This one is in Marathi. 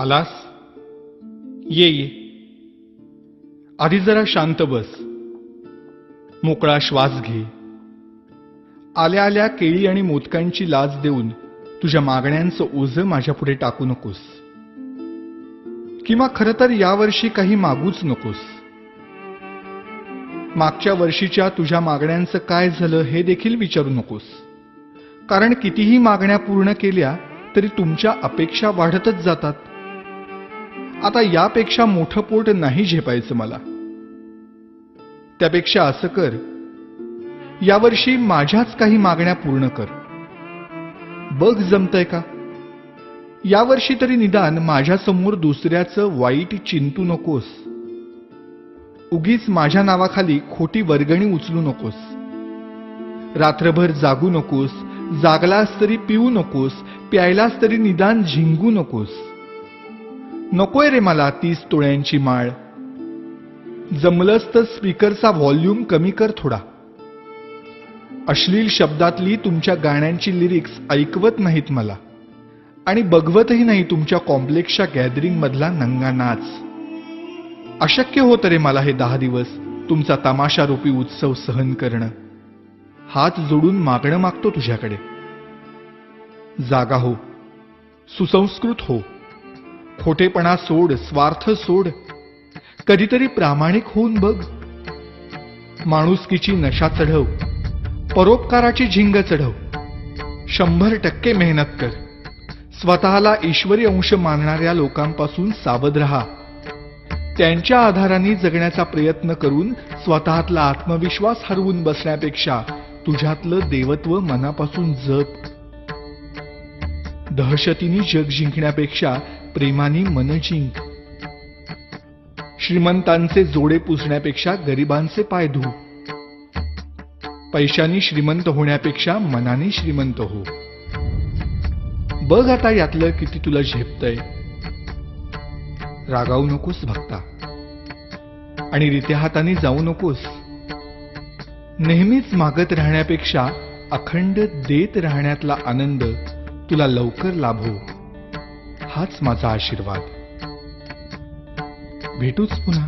आलास? ये ये. आधी जरा शांत बस. मोकळा श्वास घे. आल्या आल्या केळी आणि मोदकांची लाच देऊन तुझ्या मागण्यांचं ओझं माझ्यापुढे टाकू नकोस. किंवा खरं तर यावर्षी काही मागूच नकोस. मागच्या वर्षीच्या तुझ्या मागण्यांचं काय झालं हे देखील विचारू नकोस. कारण कितीही मागण्या पूर्ण केल्या तरी तुमच्या अपेक्षा वाढतच जातात. आता यापेक्षा मोठं पोट नाही झेपायचं मला. त्यापेक्षा असं कर, यावर्षी माझ्याच काही मागण्या पूर्ण कर. बघ जमतंय का? यावर्षी तरी निदान माझ्यासमोर दुसऱ्याचं वाईट चिंतू नकोस. उगीच माझ्या नावाखाली खोटी वर्गणी उचलू नकोस. रात्रभर जागू नकोस. जागलास तरी पिऊ नकोस. प्यायलास तरी निदान झिंगू नकोस. नकोय रे मला 30 तोळ्यांची माळ. जमलंच तर स्पीकरचा व्हॉल्यूम कमी कर थोडा. अश्लील शब्दातली तुमच्या गाण्यांची लिरिक्स ऐकवत नाहीत मला. आणि बघवतही नाही तुमच्या कॉम्प्लेक्सच्या गॅदरिंग मधला नंगा नाच. अशक्य होतं रे मला हे 10 दिवस तुमचा तमाशारूपी उत्सव सहन करणं. हात जोडून मागणं मागतो तुझ्याकडे. जागा हो. सुसंस्कृत हो. खोटेपणा सोड. स्वार्थ सोड. कधीतरी प्रामाणिक होऊन बघ. माणुसकीची नशा चढव. परोपकाराची झिंग चढव. 100% मेहनत कर. स्वतःला ईश्वरी अंश मानणाऱ्या लोकांपासून सावध राहा. त्यांच्या आधाराने जगण्याचा प्रयत्न करून स्वतःतला आत्मविश्वास हरवून बसण्यापेक्षा तुझ्यातलं देवत्व मनापासून जप. दहशतीने जग जिंकण्यापेक्षा प्रेमाने मन जिंक. श्रीमंतांचे जोडे पुसण्यापेक्षा गरिबांचे पाय धु. पैशाने श्रीमंत होण्यापेक्षा मनाने श्रीमंत हो. बघ आता यातलं किती तुला झेपतंय. रागावू नकोस भक्ता. आणि रित्या हाताने जाऊ नकोस. नेहमीच मागत राहण्यापेक्षा अखंड देत राहण्यातला आनंद तुला लवकर लाभो. हाच माझा आशीर्वाद. भेटूच पुन्हा.